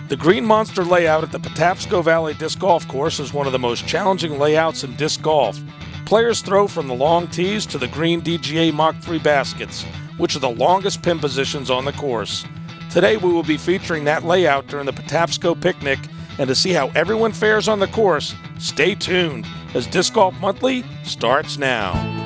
The Green Monster layout at the Patapsco Valley Disc Golf Course is one of the most challenging layouts in disc golf. Players throw from the long tees to the green DGA Mach 3 baskets, which are the longest pin positions on the course. Today we will be featuring that layout during the Patapsco Picnic, and to see how everyone fares on the course, stay tuned as Disc Golf Monthly starts now.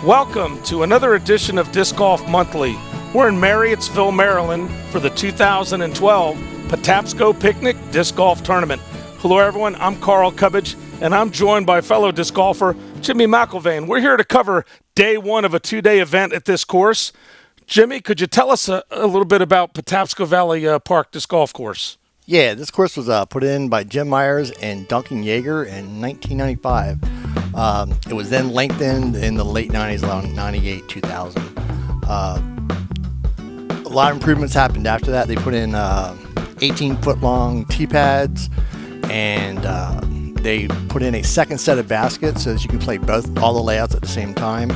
Welcome to another edition of Disc Golf Monthly. We're in Marriottsville, Maryland for the 2012 Patapsco Picnic Disc Golf Tournament. Hello everyone, I'm Carl Cubbage and I'm joined by fellow disc golfer Jimmy McIlvaine. We're here to cover day one of a two-day event at this course. Jimmy, could you tell us a little bit about Patapsco Valley Park Disc Golf Course? Yeah, this course was put in by Jim Myers and Duncan Yeager in 1995. It was then lengthened in the late 90s, around 98, 2000. A lot of improvements happened after that. They put in 18-foot long tee pads, and they put in a second set of baskets so that you can play all the layouts at the same time.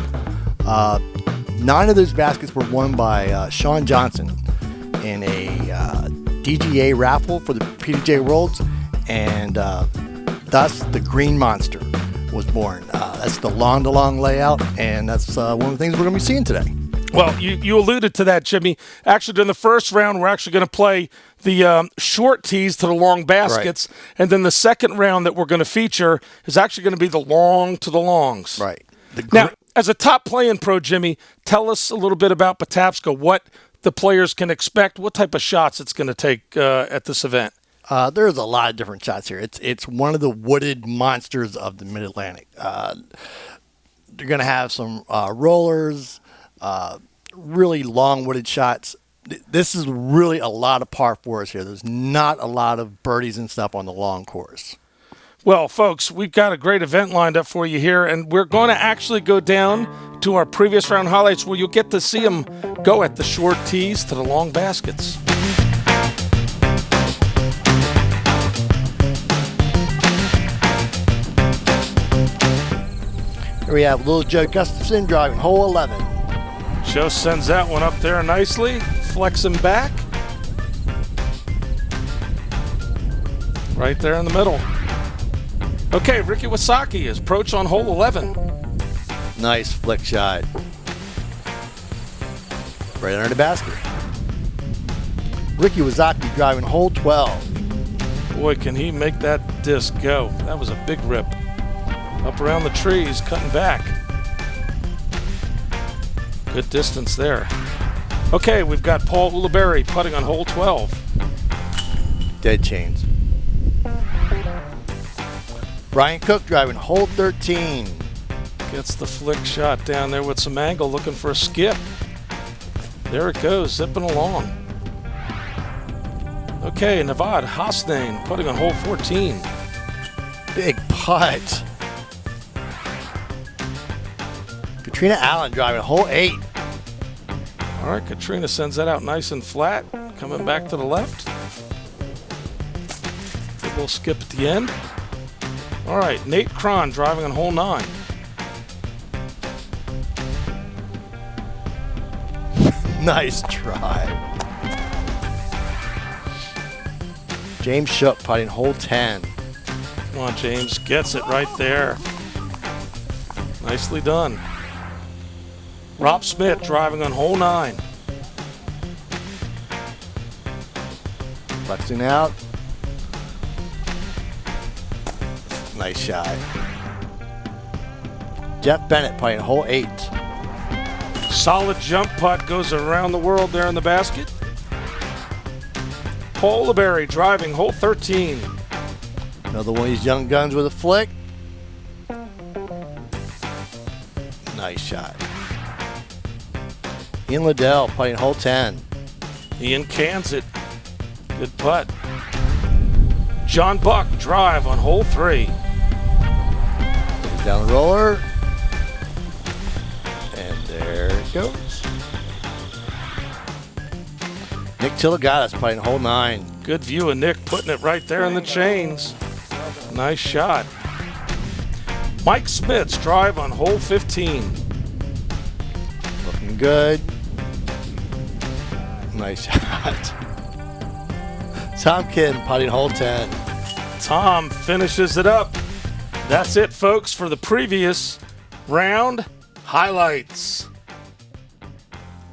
9 of those baskets were won by Sean Johnson in a DGA raffle for the PDJ Worlds, and thus the Green Monster was born. That's the long-to-long layout, and that's one of the things we're going to be seeing today. Well, you alluded to that, Jimmy. Actually, during the first round, we're actually going to play the short tees to the long baskets, right. And then the second round that we're going to feature is actually going to be the long to the longs. Right. Now, as a top playing pro, Jimmy, tell us a little bit about Patapsco, what the players can expect, what type of shots it's going to take at this event. There's a lot of different shots here. It's one of the wooded monsters of the Mid-Atlantic. They're going to have some rollers, really long wooded shots. This is really a lot of par fours here. There's not a lot of birdies and stuff on the long course. Well, folks, we've got a great event lined up for you here, and we're going to actually go down to our previous round highlights where you'll get to see them go at the short tees to the long baskets. Here we have little Joe Gustafson driving hole 11. Joe sends that one up there nicely, flexing back. Right there in the middle. Okay, Ricky WYSOCKI is approach on hole 11. Nice flick shot. Right under the basket. Ricky WYSOCKI driving hole 12. Boy, can he make that disc go. That was a big rip. Up around the trees, cutting back. Good distance there. Okay, we've got Paul Ulibarri putting on hole 12. Dead chains. Brian Cook driving hole 13. Gets the flick shot down there with some angle, looking for a skip. There it goes, zipping along. Okay, Navad Hosnain putting on hole 14. Big putt. Katrina Allen driving hole 8. All right, Katrina sends that out nice and flat. Coming back to the left. Good little skip at the end. All right, Nate KRAHN driving on hole 9. Nice drive. James Shook putting hole 10. Come on, James. Gets it right there. Nicely done. Rob Smith driving on hole 9. Flexing out. Nice shot. Jeff Bennett putting hole 8. Solid jump putt goes around the world there in the basket. Paul Ulibarri driving hole 13. Another one of these young guns with a flick. Nice shot. Ian Liddell putting hole 10. Ian cans it. Good putt. John Buck drive on hole 3. Down the roller. And there it goes. Nick Tilagatis playing hole 9. Good view of Nick putting it right there in the chains. Nice shot. Mike Smith's drive on hole 15. Looking good. Nice shot. Tom Kim putting hole 10. Tom finishes it up. That's it, folks, for the previous round highlights.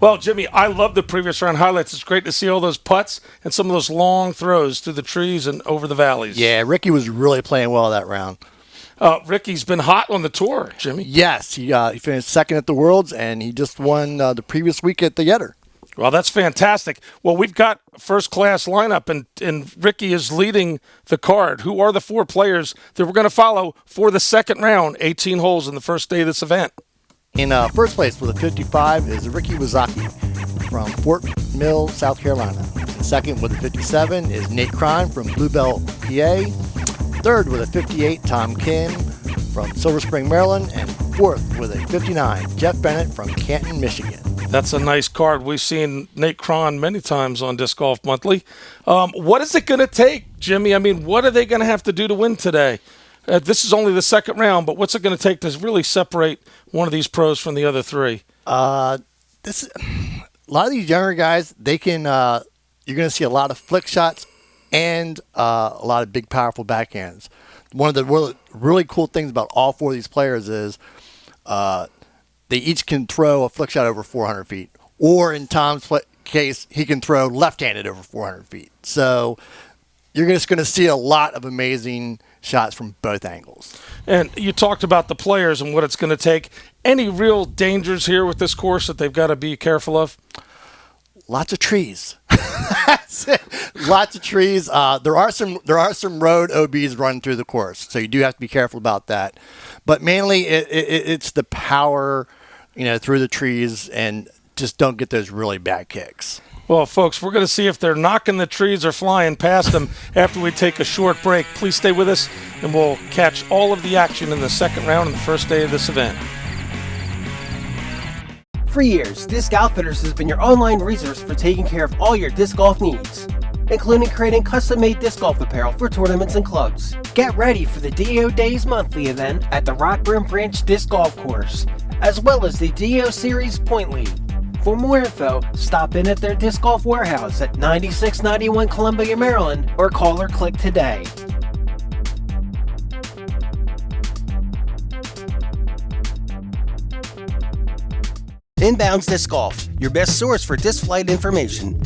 Well, Jimmy, I love the previous round highlights. It's great to see all those putts and some of those long throws through the trees and over the valleys. Yeah, Ricky was really playing well that round. Ricky's been hot on the tour, Jimmy. Yes, he finished second at the Worlds, and he just won the previous week at the Yetter. Well, that's fantastic. Well, we've got first-class lineup, and Ricky is leading the card. Who are the 4 players that we're going to follow for the second round, 18 holes in the first day of this event? In first place with a 55 is Ricky WYSOCKI from Fort Mill, South Carolina. Second with a 57 is Nate KRAHN from Bluebell, PA. Third with a 58, Tom Kim from Silver Spring, Maryland. And fourth with a 59, Jeff Bennett from Canton, Michigan. That's a nice card. We've seen Nate KRAHN many times on Disc Golf Monthly. What is it going to take, Jimmy? I mean, what are they going to have to do to win today? This is only the second round, but what's it going to take to really separate one of these pros from the other 3? A lot of these younger guys, they can. You're going to see a lot of flick shots and a lot of big, powerful backhands. One of the really cool things about all 4 of these players is they each can throw a flick shot over 400 feet, or in Tom's case, he can throw left-handed over 400 feet. So you're just going to see a lot of amazing shots from both angles. And you talked about the players and what it's going to take. Any real dangers here with this course that they've got to be careful of? Lots of trees. That's it. Lots of trees. There are some road OBs running through the course, so you do have to be careful about that. But mainly, it's the power, through the trees, and just don't get those really bad kicks. Well, folks, we're going to see if they're knocking the trees or flying past them after we take a short break. Please stay with us, and we'll catch all of the action in the second round and the first day of this event. For years, Disc Outfitters has been your online resource for taking care of all your disc golf needs, including creating custom-made disc golf apparel for tournaments and clubs. Get ready for the DO Days monthly event at the Rockburn Branch Disc Golf Course, as well as the DO Series Point League. For more info, stop in at their disc golf warehouse at 9691 Columbia, Maryland, or call or click today. Inbounds Disc Golf, your best source for disc flight information.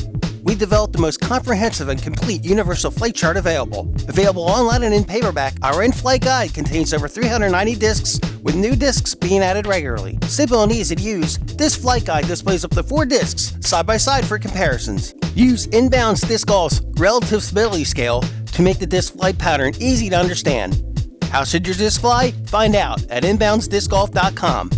We developed the most comprehensive and complete universal flight chart available. Available online and in paperback, our in-flight guide contains over 390 discs, with new discs being added regularly. Simple and easy to use, this flight guide displays up to 4 discs, side by side for comparisons. Use Inbounds Disc Golf's relative stability scale to make the disc flight pattern easy to understand. How should your disc fly? Find out at inboundsdiscgolf.com.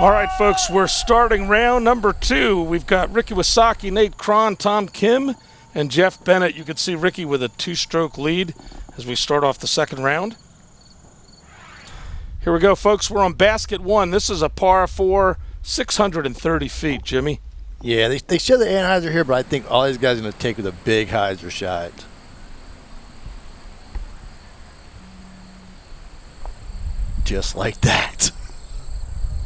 All right, folks, we're starting round number 2. We've got Ricky WYSOCKI, Nate KRAHN, Tom Kim, and Jeff Bennett. You can see Ricky with a 2-stroke lead as we start off the second round. Here we go, folks. We're on basket 1. This is a par 4, 630 feet, Jimmy. Yeah, they show the anhyzer here, but I think all these guys are going to take with a big hyzer shot. Just like that.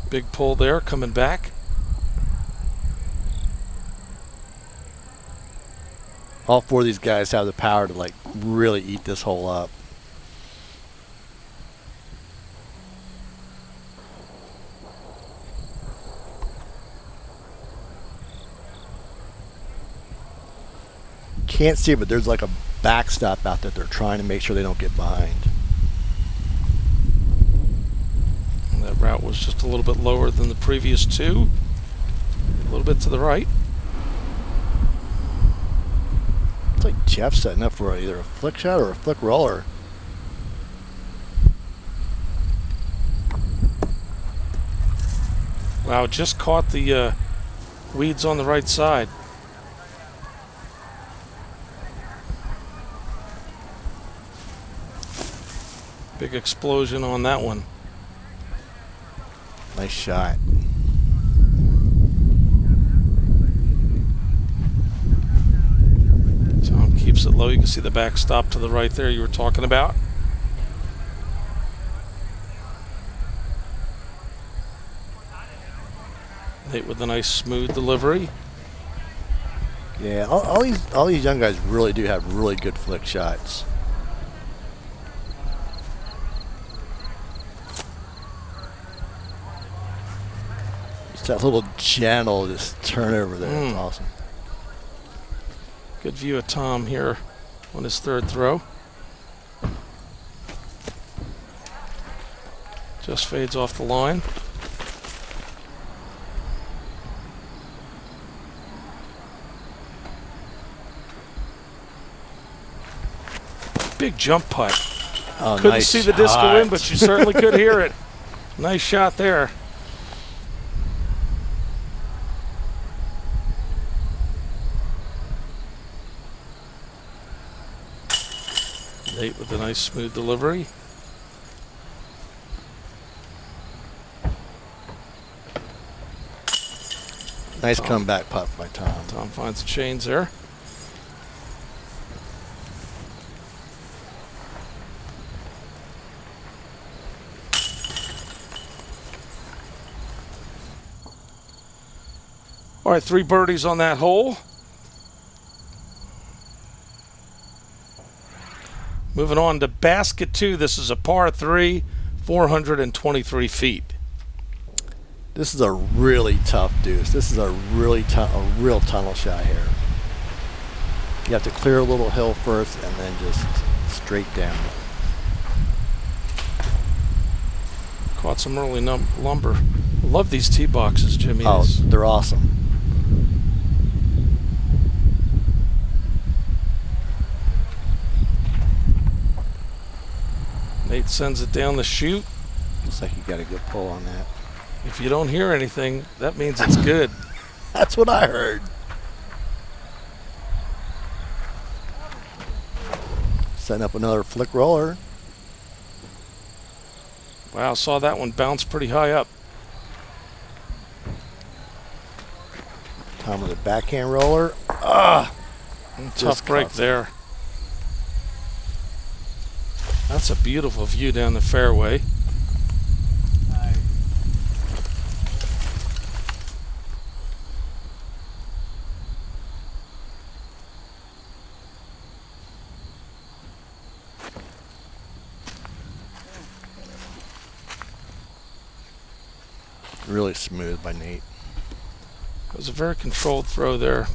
Big pull there, coming back. All 4 of these guys have the power to really eat this hole up. Can't see it, but there's a backstop out there they're trying to make sure they don't get behind. That route was just a little bit lower than the previous 2. little bit to the right. It's like Jeff setting up for either a flick shot or a flick roller. Wow, just caught the weeds on the right side. Big explosion on that one. Nice shot. Tom keeps it low. You can see the backstop to the right there you were talking about. Nate with a nice smooth delivery. Yeah, all these young guys really do have really good flick shots. Just that little gentle just turnover there. It's awesome. Good view of Tom here on his third throw. Just fades off the line. Big jump putt. Oh, Couldn't nice see the disc go in, shot. but you certainly could hear it. Nice shot there. Nate with a nice smooth delivery. Nice comeback putt by Tom. Tom finds the chains there. All right, 3 birdies on that hole. Moving on to basket 2. This is a par 3, 423 feet. This is a really tough deuce. This is a real tunnel shot here. You have to clear a little hill first and then just straight down. Caught some early lumber. Love these tee boxes, Jimmy. Oh, they're awesome. Nate sends it down the chute. Looks like you got a good pull on that. If you don't hear anything, that means it's good. That's what I heard. Setting up another flick roller. Wow, saw that one bounce pretty high up. Tom with a backhand roller. Tough break there. That's a beautiful view down the fairway. Really smooth by Nate. It was a very controlled throw there.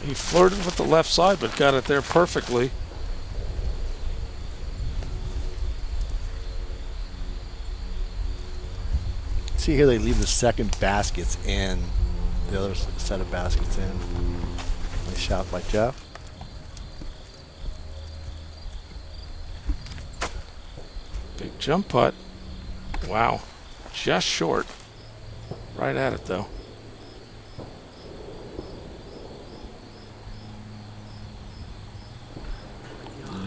He flirted with the left side, but got it there perfectly. See here, they leave the second baskets in. The other set of baskets in. Nice shot by Jeff. Big jump putt. Wow. Just short. Right at it, though.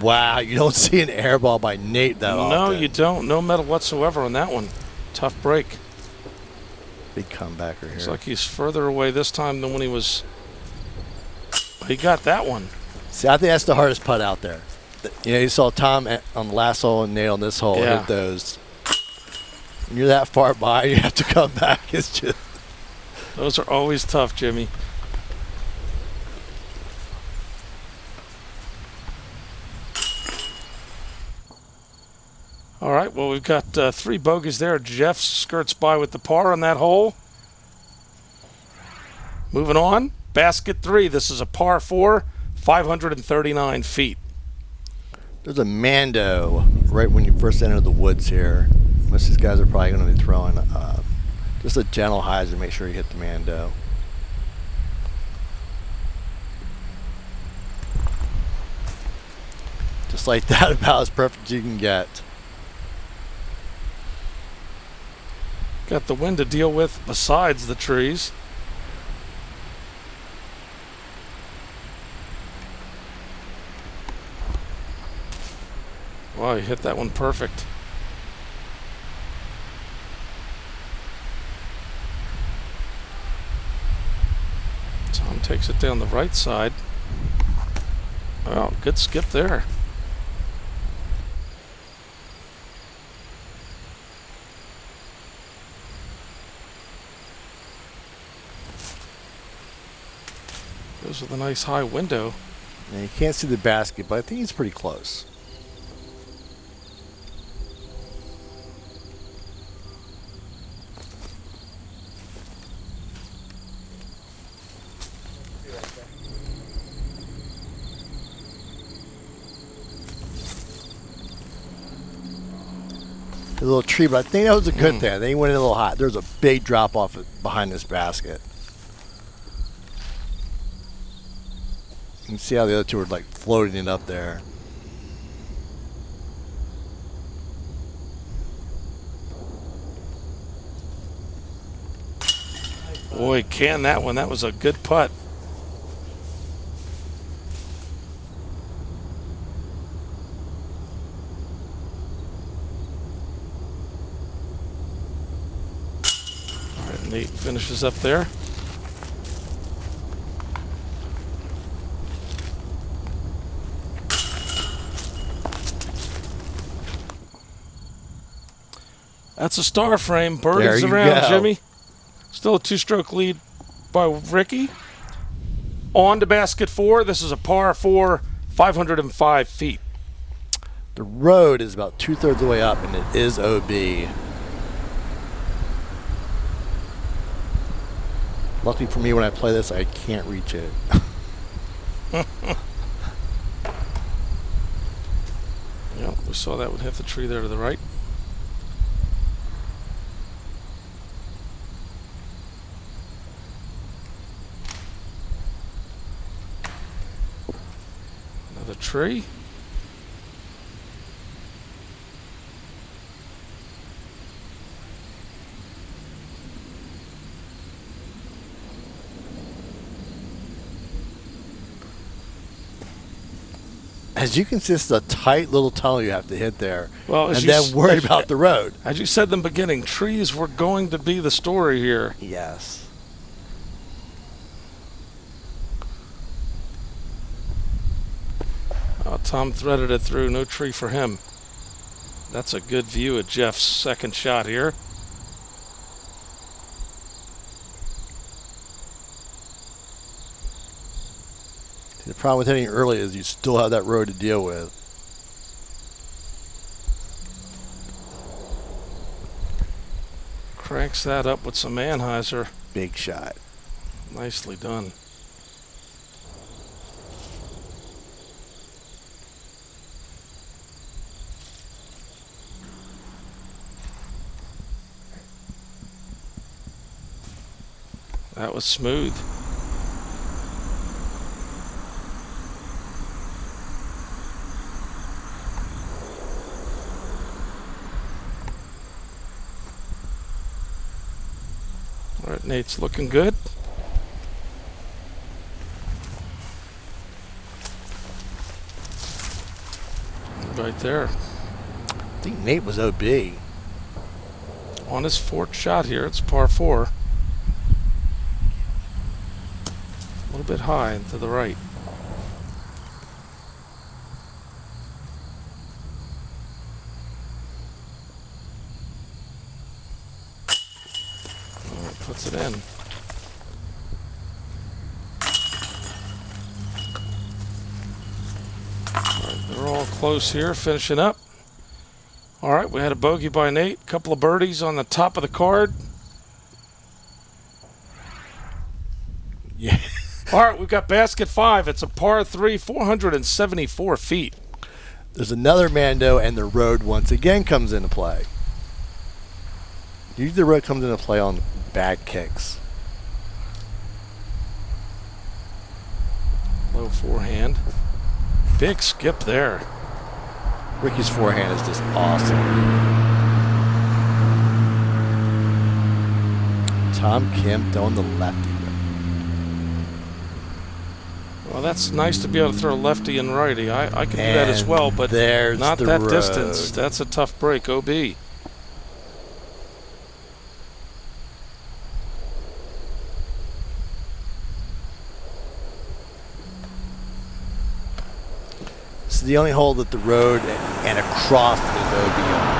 Wow, you don't see an air ball by Nate that often. No, you don't. No metal whatsoever on that one. Tough break. Big comebacker here. Looks like he's further away this time than when he was. He got that one. See, I think that's the hardest putt out there. You know, you saw Tom on the last hole and Nate on this hole hit those. When you're that far by, you have to come back. It's just. Those are always tough, Jimmy. All right, well, we've got 3 bogeys there. Jeff skirts by with the par on that hole. Moving on, basket 3. This is a par 4, 539 feet. There's a Mando right when you first enter the woods here. Most of these guys are probably going to be throwing just a gentle hyzer to make sure you hit the Mando. Just like that, about as perfect as you can get. Got the wind to deal with besides the trees. Wow, you hit that one perfect. Tom takes it down the right side. Wow, good skip there. Goes with a nice high window. And you can't see the basket, but I think he's pretty close. A little tree, but I think that was a good thing. I think he went in a little hot. There's a big drop off behind this basket. You can see how the other two are like floating it up there. Boy, can that one. That was a good putt. All right, Nate finishes up there. That's a star frame. Birdies around, go. Jimmy. Still a two-stroke lead by Ricky. On to basket 4. This is a par 4, 505 feet. The road is about 2/3 of the way up, and it is OB. Luckily for me, when I play this, I can't reach it. Yep, we saw that would hit the tree there to the right. Another tree. As you can see, this is a tight little tunnel you have to hit there, Well, and then worry about the road. As you said in the beginning, trees were going to be the story here. Yes. Tom threaded it through. No tree for him. That's a good view of Jeff's second shot here. The problem with hitting early is you still have that road to deal with. Cranks that up with some Anheuser. Big shot. Nicely done. That was smooth. All right, Nate's looking good. Right there. I think Nate was OB. On his fourth shot here, it's par 4. A little bit high and to the right. Puts it in. All right, they're all close here, finishing up. All right, we had a bogey by Nate, a couple of birdies on the top of the card. Yeah. All right, we've got basket 5. It's a par 3, 474 feet. There's another Mando, and the road once again comes into play. Usually the road comes into play on bad kicks. Low forehand. Big skip there. Ricky's forehand is just awesome. Tom Kim throwing the lefty. Well, that's nice to be able to throw lefty and righty. I can do that as well, but not that distance. That's a tough break, OB. This is the only hole that the road and across is OB on.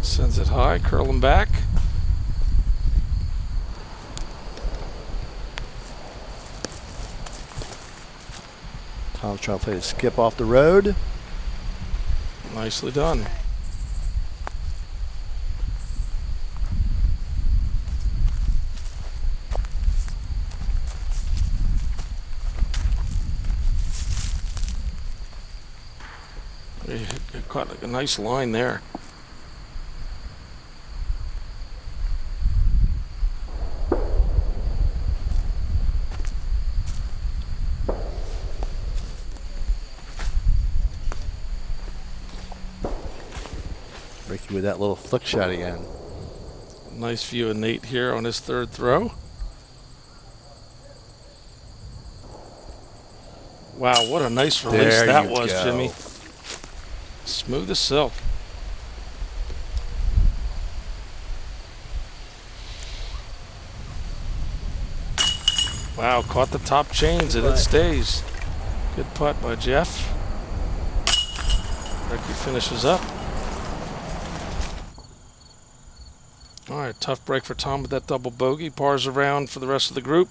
Sends it high, curling back. Tom's trying to play the skip off the road. Nicely done. He caught a nice line there. Ricky with that little flick shot again. Nice view of Nate here on his third throw. Wow, what a nice release that was, Jimmy. Smooth as silk. Wow, caught the top chains and it stays. Good putt by Jeff. Ricky finishes up. All right, tough break for Tom with that double bogey. Pars around for the rest of the group.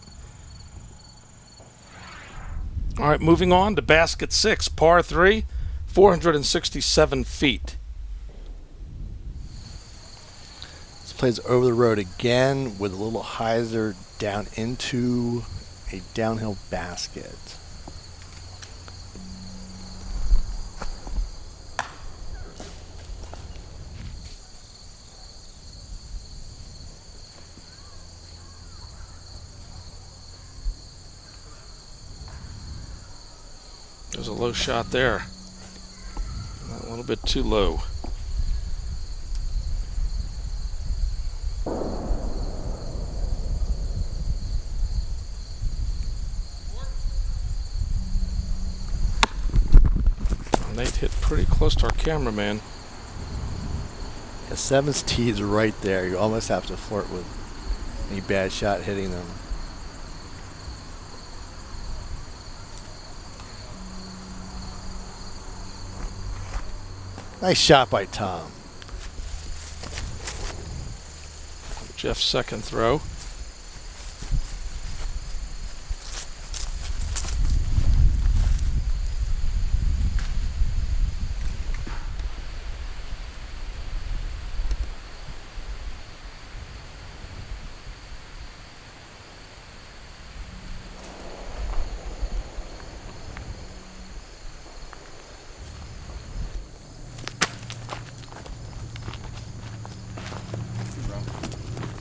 All right, moving on to basket 6, par 3, 467 feet. This plays over the road again with a little hyzer down into a downhill basket. There's a low shot there. A little bit too low. Nate hit pretty close to our cameraman. The 7's tee is right there. You almost have to flirt with any bad shot hitting them. Nice shot by Tom. Jeff's second throw.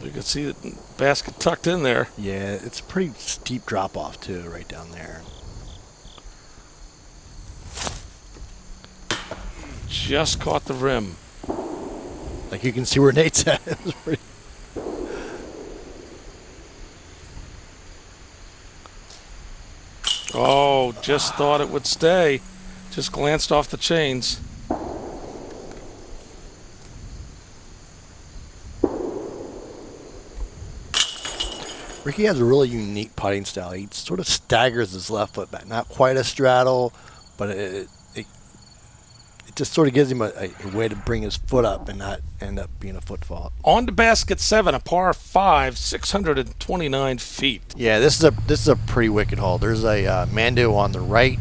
You can see the basket tucked in there. Yeah, it's a pretty steep drop off too, right down there. Just caught the rim. Like you can see where Nate's at. It was pretty. Oh, just thought it would stay. Just glanced off the chains. Ricky has a really unique putting style. He sort of staggers his left foot back. Not quite a straddle, but it just sort of gives him a way to bring his foot up and not end up being a foot fault. On to basket 7, a par 5, 629 feet. Yeah, this is a pretty wicked hole. There's a Mando on the right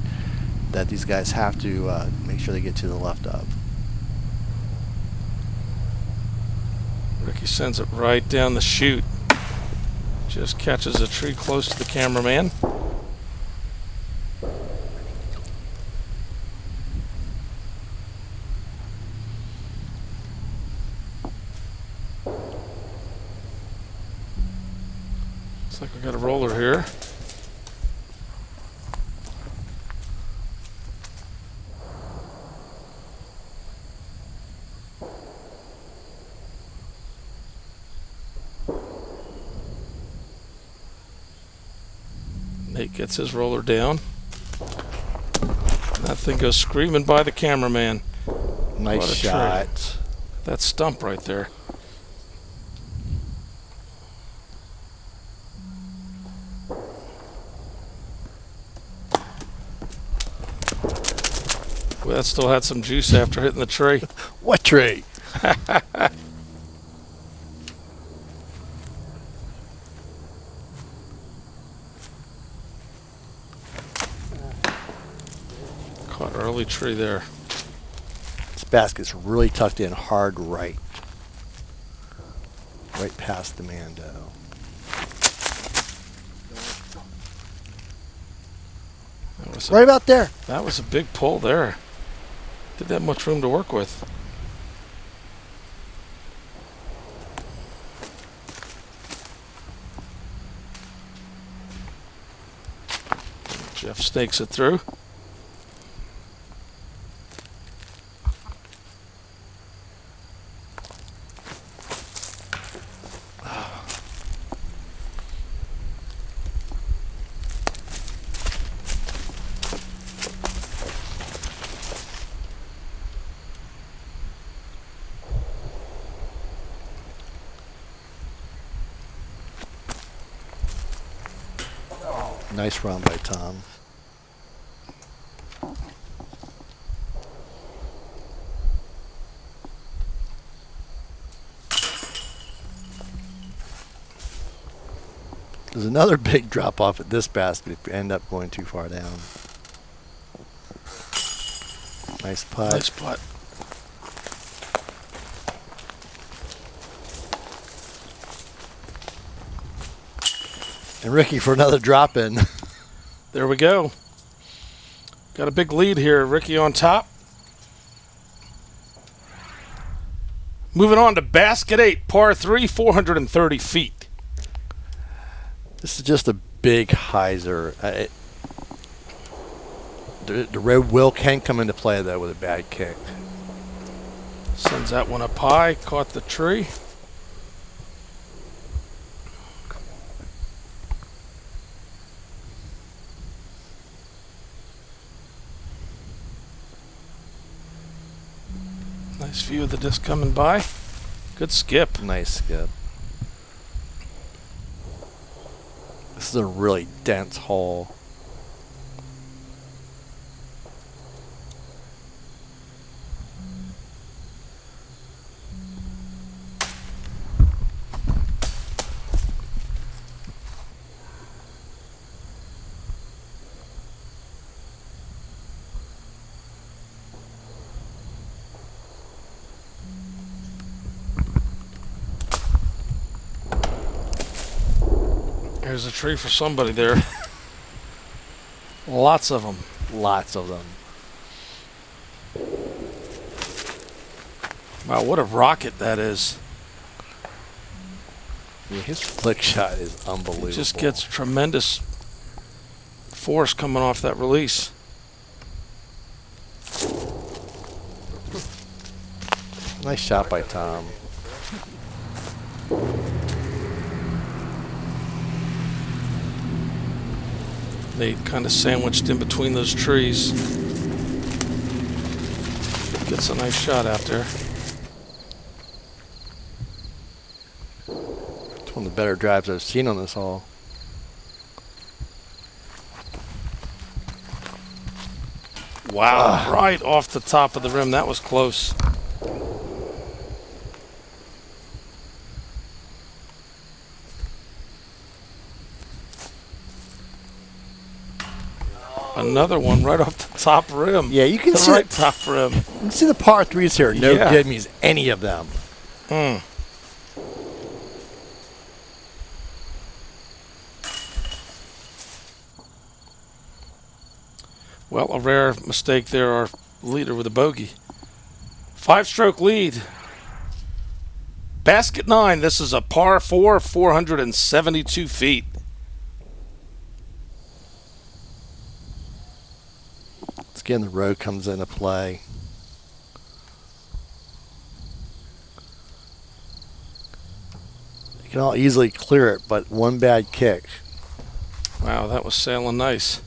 that these guys have to make sure they get to the left of. Ricky sends it right down the chute. Just catches a tree close to the cameraman. Nate gets his roller down. That thing goes screaming by the cameraman. Nice shot. That stump right there. Well, that still had some juice after hitting the tree. What tree? Caught early tree there. This basket's really tucked in hard right. Right past the Mando. Right about there. That was a big pull there. Didn't have much room to work with. Jeff stakes it through. Nice run by Tom. There's another big drop off at this basket if you end up going too far down. Nice putt. Nice putt. And Ricky for another drop in. There we go. Got a big lead here. Ricky on top. Moving on to basket 8, par 3, 430 feet. This is just a big hyzer. The red will can come into play though with a bad kick. Sends that one up high. Caught the tree. Nice view of the disc coming by. Good skip. Nice skip. This is a really dense hole. There's a tree for somebody there. Lots of them. Lots of them. Wow, what a rocket that is. Yeah, his flick shot is unbelievable. It just gets tremendous force coming off that release. Nice shot by Tom. They kind of sandwiched in between those trees. Gets a nice shot out there. It's one of the better drives I've seen on this hole. Wow, right off the top of the rim. That was close. Another one right off the top rim. Yeah, you can the see right top rim. You can see the par threes here. No gimmies, any of them. Well, a rare mistake there. Our leader with a bogey. 5-stroke lead. Basket 9. This is a par 4, 472 feet. Again, the road comes into play. You can all easily clear it, but one bad kick. Wow, that was sailing nice.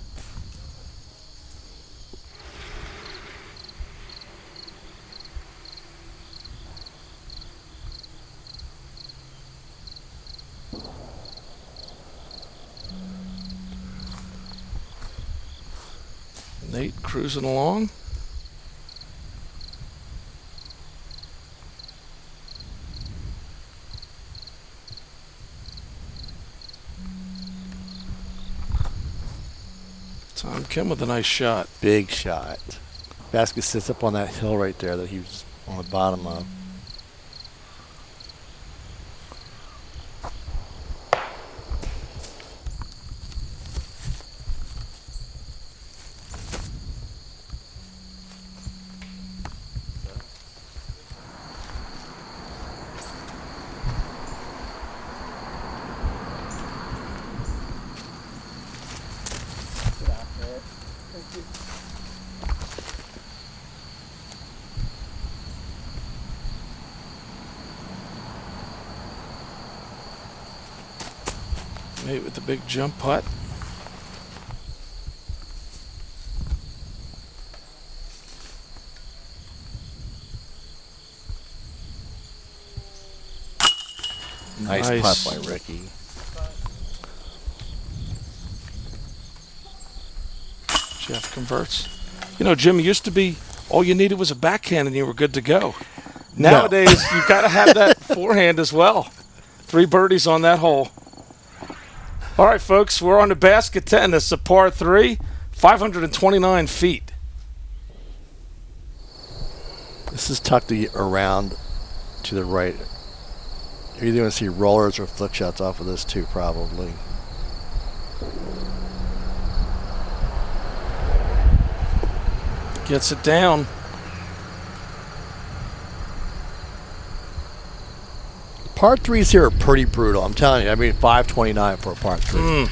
Nate cruising along. Tom Kim with a nice shot. Big shot. Basket sits up on that hill right there that he was on the bottom of. Nate with the big jump putt. Nice putt by Ricky. Jeff converts. You know, Jim, it used to be all you needed was a backhand and you were good to go. Nowadays, you've got to have that forehand as well. 3 birdies on that hole. All right, folks, we're on to basket 10. This is a par 3, 529 feet. This is tucked around to the right. You're either going to see rollers or flick shots off of this too, probably. Gets it down. Par 3s here are pretty brutal. I'm telling you. I mean, 529 for a par 3.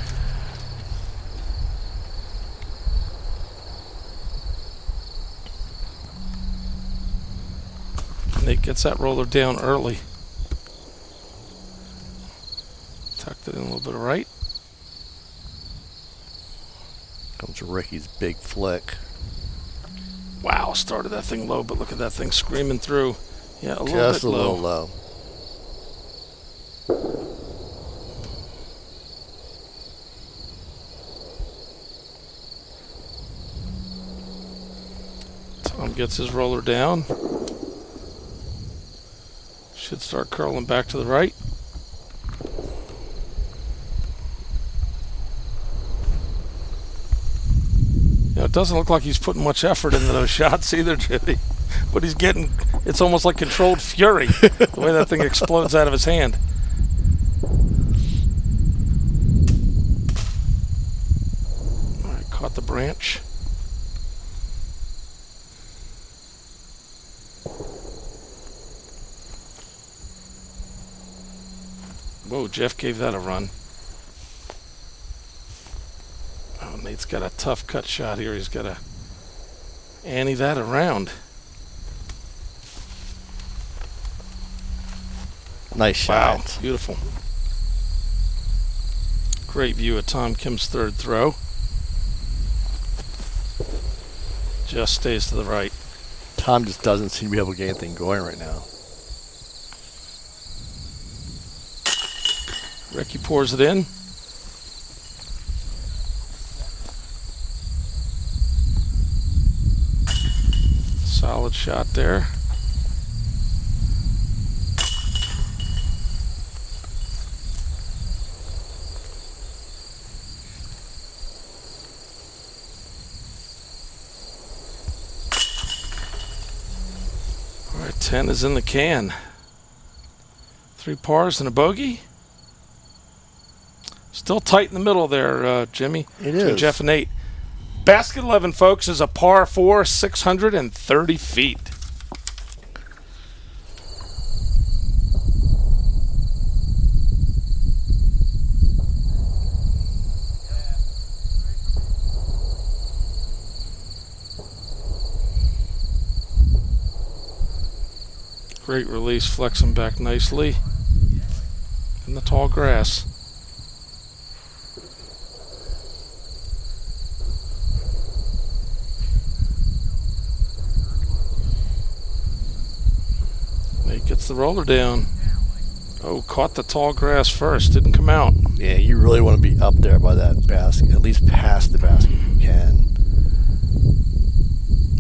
Nate gets that roller down early. Tucked it in a little bit of right. Comes Ricky's big flick. Wow, started that thing low, but look at that thing screaming through. Yeah, a little Just bit a low. little low. Tom gets his roller down. Should start curling back to the right. You know, it doesn't look like he's putting much effort into those shots either, Jimmy. But he's getting, it's almost like controlled fury, the way that thing explodes out of his hand. All right, caught the branch. Whoa, Jeff gave that a run. Oh, Nate's got a tough cut shot here. He's got to ante that around. Nice shot. Wow, beautiful. Great view of Tom Kim's third throw. Just stays to the right. Tom just doesn't seem to be able to get anything going right now. Ricky pours it in. Solid shot there. All right, 10 is in the can. 3 pars and a bogey. Still tight in the middle there, Jimmy. It between is. Jeff and Nate. Basket 11, folks, is a par 4, 630 feet. Great release, flexing back nicely in the tall grass. the roller down. Oh, caught the tall grass first. Didn't come out. Yeah, you really want to be up there by that basket, at least past the basket if you can.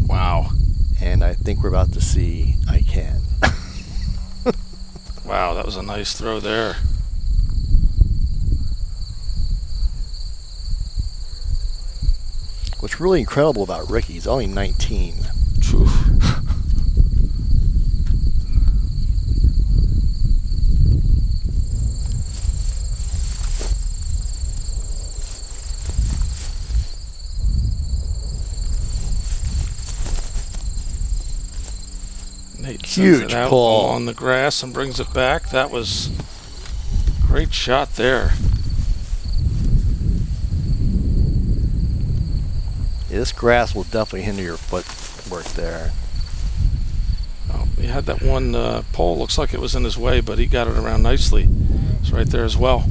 Wow. And I think we're about to see I can. Wow, that was a nice throw there. What's really incredible about Ricky, he's only 19. Oof. Nate Huge sends it out pull on the grass and brings it back. That was a great shot there. Yeah, this grass will definitely hinder your footwork there. Oh, he had that one pole. Looks like it was in his way, but he got it around nicely. It's right there as well.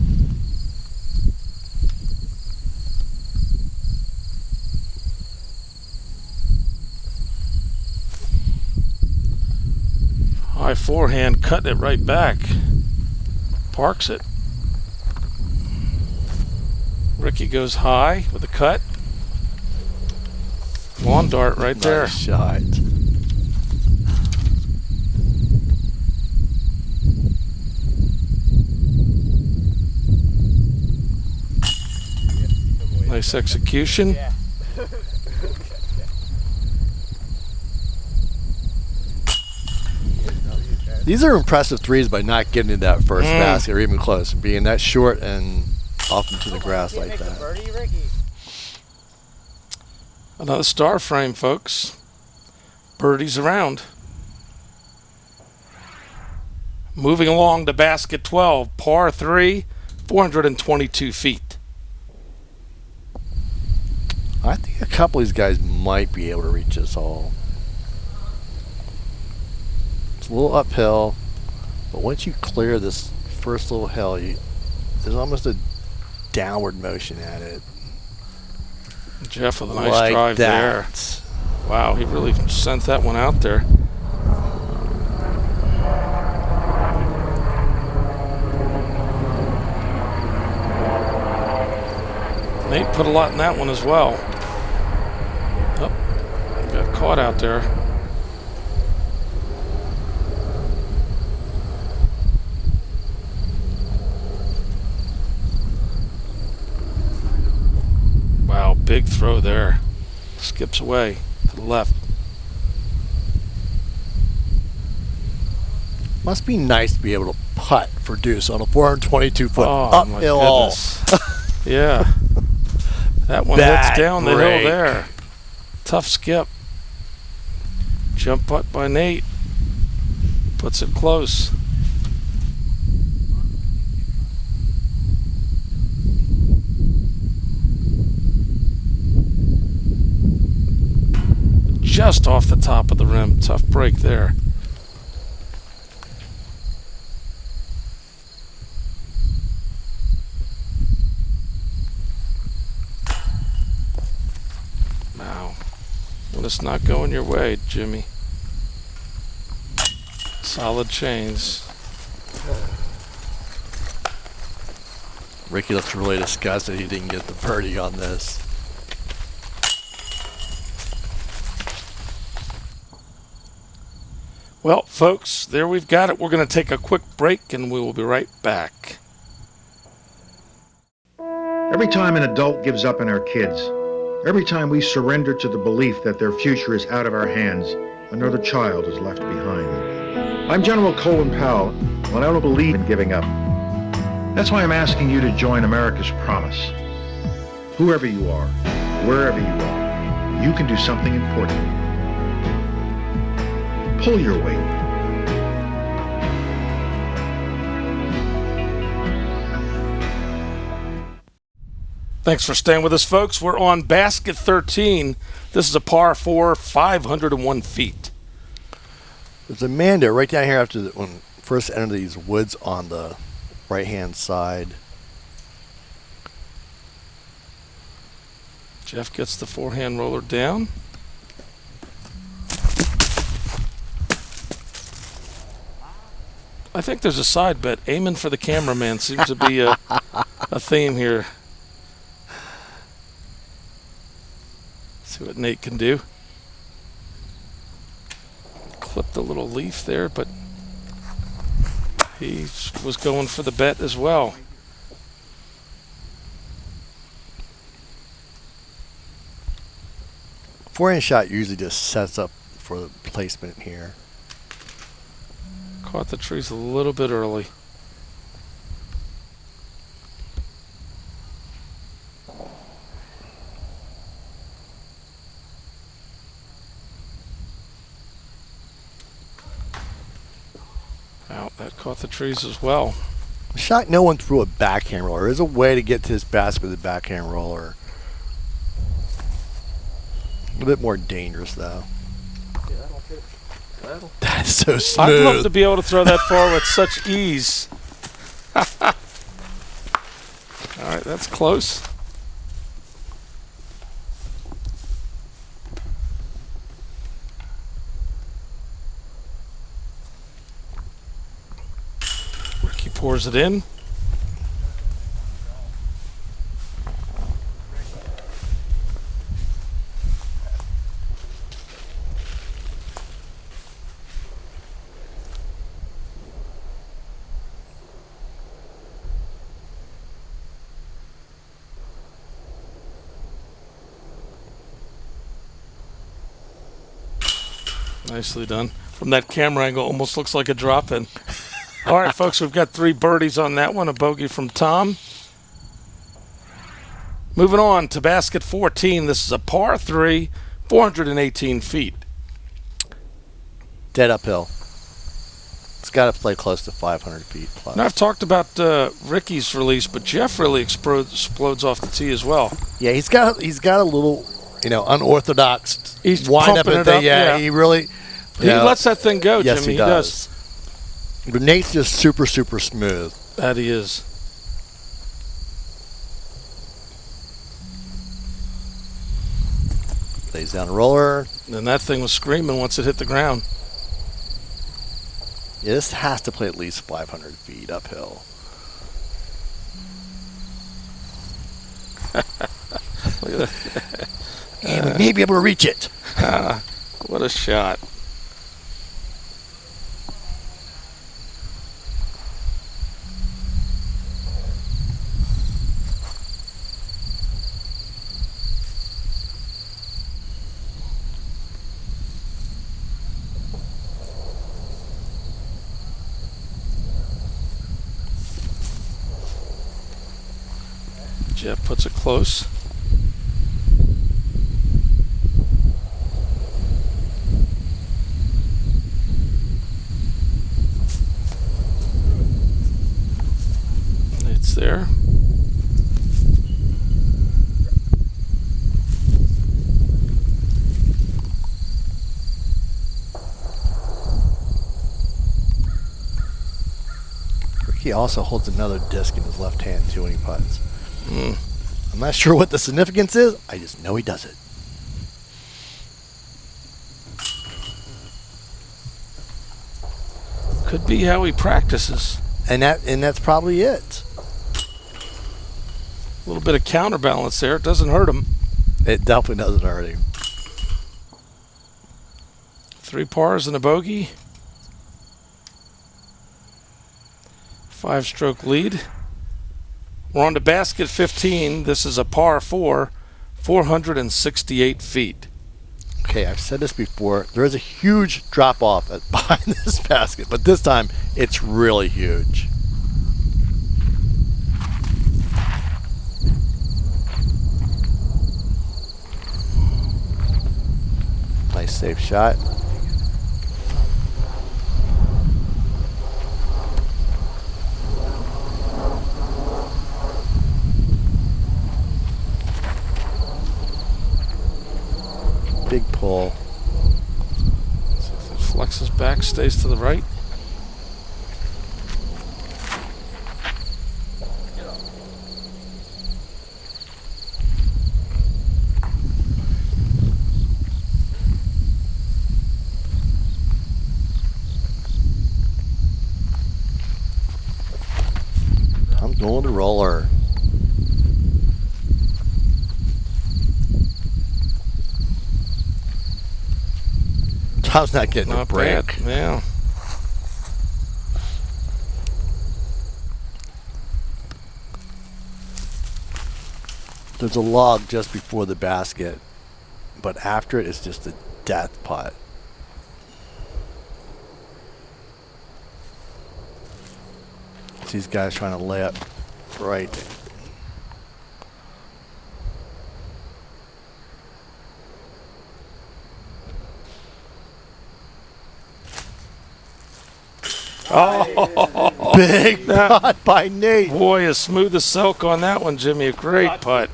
High forehand, cutting it right back. Parks it. Ricky goes high with a cut. Lawn dart right there. Nice shot. Nice execution. These are impressive threes by not getting to that first basket or even close, being that short and off into the grass like that. Another star frame, folks. Birdies around. Moving along to basket 12, par 3, 422 feet. I think a couple of these guys might be able to reach this hole. It's a little uphill, but once you clear this first little hill, there's almost a downward motion at it. Jeff with a nice like drive there. Wow, he really sent that one out there. Nate put a lot in that one as well. Oh, got caught out there. Wow, big throw there. Skips away to the left. Must be nice to be able to putt for deuce on a 422-foot uphill hole. Yeah. That one hits down the hill there. Tough skip. Jump putt by Nate. Puts it close. Just off the top of the rim. Tough break there. Wow. Well, it's not going your way, Jimmy. Solid chains. Ricky looks really disgusted he didn't get the birdie on this. Well, folks, there we've got it. We're going to take a quick break, and we will be right back. Every time an adult gives up on our kids, every time we surrender to the belief that their future is out of our hands, another child is left behind. I'm General Colin Powell, and I don't believe in giving up. That's why I'm asking you to join America's Promise. Whoever you are, wherever you are, you can do something important. Pull your weight. Thanks for staying with us, folks. We're on basket 13. This is a par 4, 501 feet. There's a man there right down here after when first enter these woods on the right-hand side. Jeff gets the forehand roller down. I think there's a side bet. Aiming for the cameraman seems to be a theme here. See what Nate can do. Clipped a little leaf there, but he was going for the bet as well. Forehand shot usually just sets up for the placement here. Caught the trees a little bit early. Out, that caught the trees as well. Shot no one threw a backhand roller. There's a way to get to this basket with a backhand roller. A bit more dangerous though. That's so smooth. I'd love to be able to throw that far with such ease. All right, that's close. Ricky pours it in. Nicely done. From that camera angle, almost looks like a drop-in. All right, folks, we've got 3 birdies on that one. A bogey from Tom. Moving on to basket 14. This is a par 3, 418 feet. Dead uphill. It's got to play close to 500 feet plus. Now, I've talked about Ricky's release, but Jeff really explodes off the tee as well. Yeah, he's got a little, unorthodox He's wind up pumping at it up, yeah, yeah. he really. He lets that thing go, yes, Jimmy. he does. But Nate's just super, super smooth. That he is. Lays down a roller. And that thing was screaming once it hit the ground. Yeah, this has to play at least 500 feet uphill. Look at that. And we may be able to reach it. What a shot. Jeff puts it close. It's there. He also holds another disc in his left hand too when he putts. I'm not sure what the significance is. I just know he does it. Could be how he practices. And that's probably it. A little bit of counterbalance there. It doesn't hurt him. It definitely doesn't hurt him. 3 pars and a bogey. 5-stroke lead. We're on to basket 15. This is a par 4, 468 feet. Okay, I've said this before. There is a huge drop off behind this basket, but this time it's really huge. Nice safe shot. Big pull. See if it flexes back, stays to the right. Going to roller. Tom's not getting a break. Bad. Yeah. There's a log just before the basket, but after it, it's just a death putt. These guys trying to lay up right. Oh, Big putt by Nate. boy, as smooth as silk on that one, Jimmy. A great putt.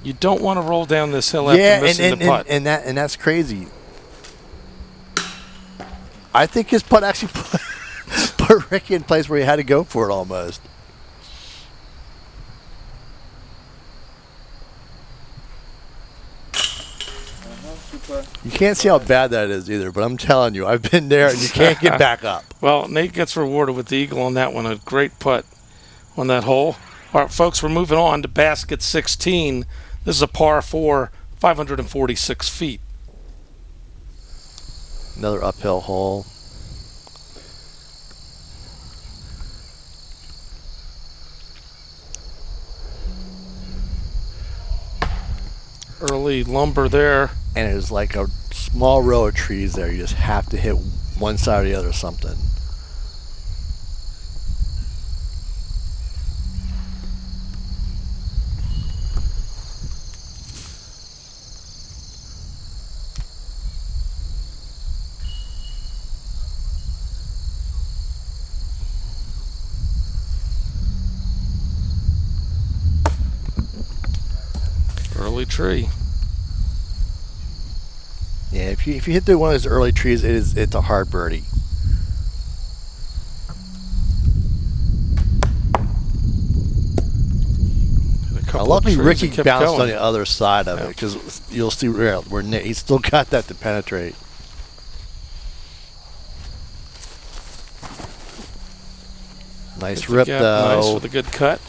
You don't want to roll down this hill after missing the putt. And that's crazy. I think his putt actually put Ricky in place where he had to go for it almost. You can't see how bad that is either, but I'm telling you, I've been there and you can't get back up. Well, Nate gets rewarded with the eagle on that one. A great putt on that hole. All right, folks, we're moving on to basket 16. This is a par 4, 546 feet. Another uphill hole. Early lumber there. And there's like a small row of trees there. You just have to hit one side or the other or something. Early tree. Yeah, if you hit through one of those early trees, it's a hard birdie. Luckily, Ricky bounced on the other side of it because you'll see where Nate, he's still got that to penetrate. Nice rip, though. Nice with a good cut.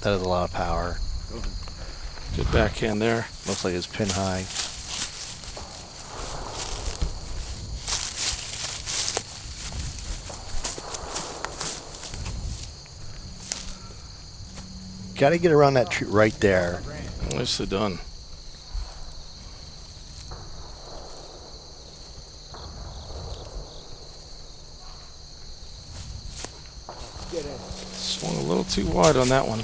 That is a lot of power. Good backhand there. Looks like it's pin high. Got to get around that tree right there. Nicely done. Swung a little too wide on that one.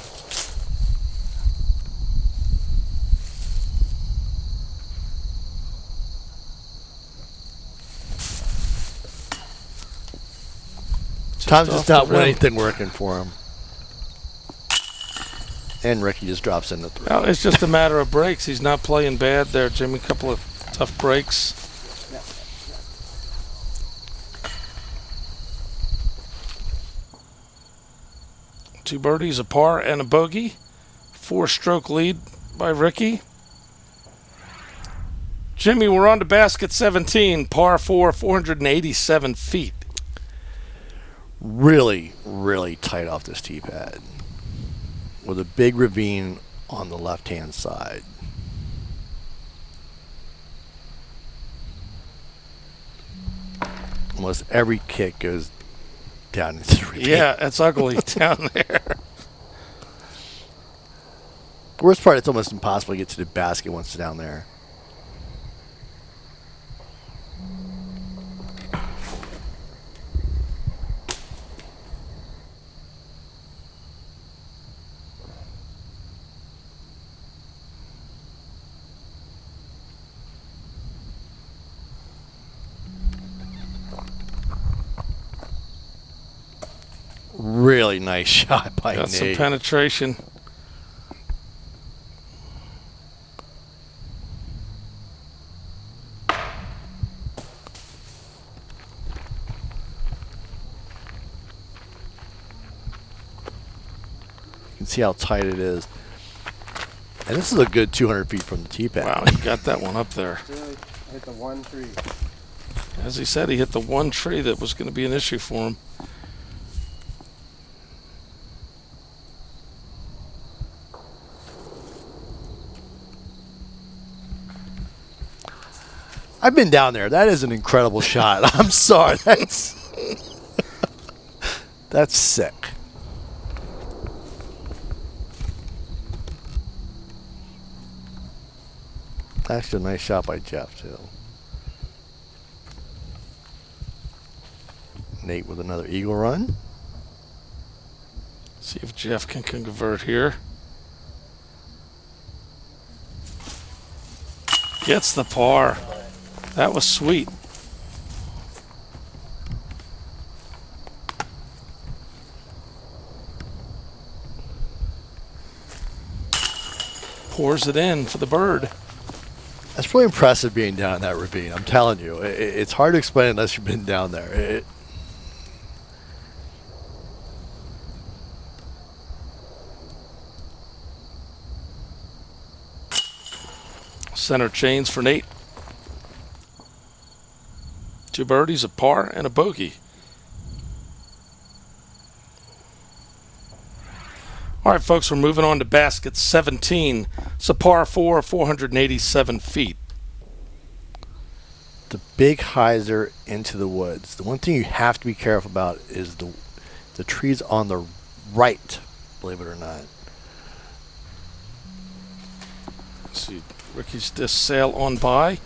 Tom's just not anything working for him. And Ricky just drops in the 3. Well, it's just a matter of breaks. He's not playing bad there, Jimmy. A couple of tough breaks. Two birdies, a par, and a bogey. 4-stroke lead by Ricky. Jimmy, we're on to basket 17, par 4, 487 feet. Really, really tight off this tee pad with a big ravine on the left-hand side. Almost every kick goes down into the ravine. Yeah, it's ugly down there. The worst part, it's almost impossible to get to the basket once it's down there. Really nice shot by Nate. Got some penetration. see how tight it is. And this is a good 200 feet from the tee pad. Wow, he got that one up there. Hit the one tree. As he said, he hit the one tree that was going to be an issue for him. I've been down there. That is an incredible shot. I'm sorry. That's sick. Actually, a nice shot by Jeff, too. Nate with another eagle run. See if Jeff can convert here. Gets the par. That was sweet. Pours it in for the bird. That's really impressive being down in that ravine. I'm telling you. It's hard to explain unless you've been down there. Center chains for Nate. 2 birdies, a par, and a bogey. All right, folks, we're moving on to basket 17. It's a par 4, 487 feet. The big hyzer into the woods. The one thing you have to be careful about is the trees on the right, believe it or not. Let's see, Ricky's disc sail on by.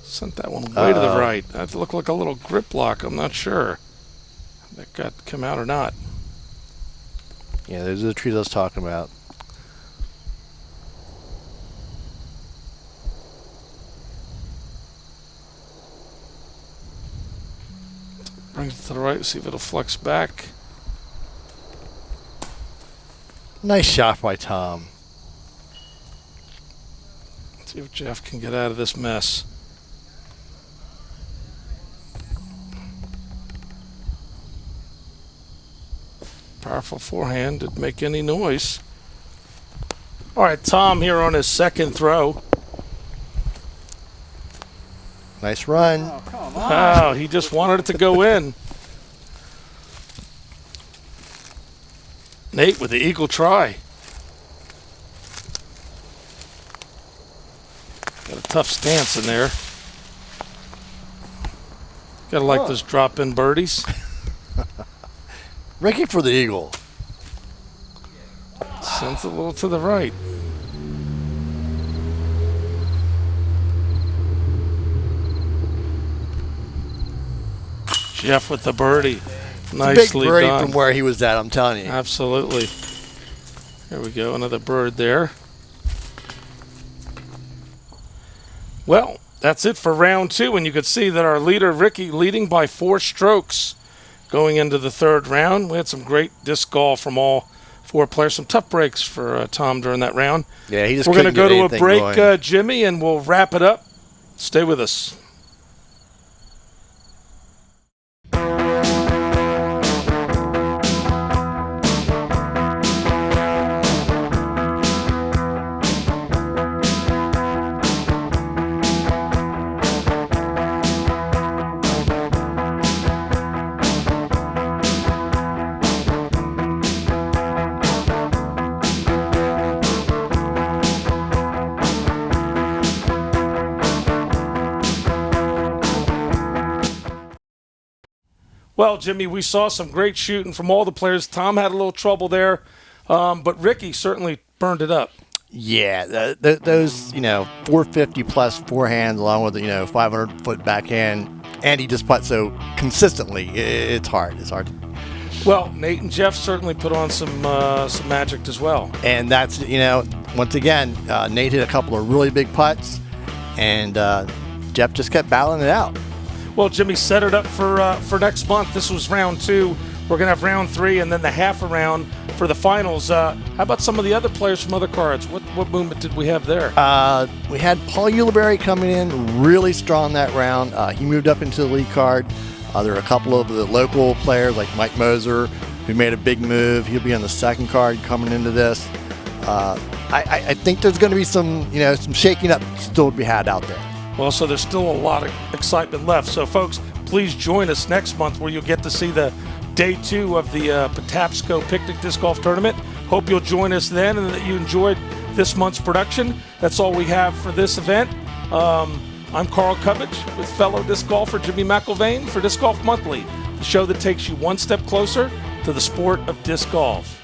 Sent that one way to the right. That looked like a little grip lock. I'm not sure if that come out or not. Yeah, those are the trees I was talking about. Bring it to the right, see if it'll flex back. Nice shot by Tom. Let's see if Jeff can get out of this mess. Powerful forehand, didn't make any noise. All right, Tom here on his second throw. Nice run. Oh, come on. Wow, he just wanted it to go in. Nate with the eagle try. Got a tough stance in there. Gotta like those drop-in birdies. Ricky for the eagle. Sends it a little to the right. Jeff with the birdie. Nicely big birdie done. from where he was at, I'm telling you. Absolutely. There we go, another bird there. Well, that's it for round 2, and you could see that our leader, Ricky, leading by 4 strokes going into the 3rd round. We had some great disc golf from all 4 players. Some tough breaks for Tom during that round. Yeah, he just We're going to couldn't go get to a anything break, going. Jimmy, and we'll wrap it up. Stay with us. Well, Jimmy, we saw some great shooting from all the players. Tom had a little trouble there, but Ricky certainly burned it up. Yeah, those 450 plus forehands along with 500 foot backhand, and he just putts so consistently. It's hard. It's hard. Well, Nate and Jeff certainly put on some magic as well. And that's, once again, Nate hit a couple of really big putts, and Jeff just kept battling it out. Well, Jimmy, set it up for next month. This was round 2. We're going to have round 3 and then the half a round for the finals. How about some of the other players from other cards? What movement did we have there? We had Paul Ulibarri coming in really strong that round. He moved up into the lead card. There are a couple of the local players like Mike Moser who made a big move. He'll be on the second card coming into this. I think there's going to be some shaking up still to be had out there. Well, so there's still a lot of excitement left. So, folks, please join us next month where you'll get to see the day 2 of the Patapsco Picnic Disc Golf Tournament. Hope you'll join us then and that you enjoyed this month's production. That's all we have for this event. I'm Carl Cubbage with fellow disc golfer Jimmy McIlvaine for Disc Golf Monthly, the show that takes you one step closer to the sport of disc golf.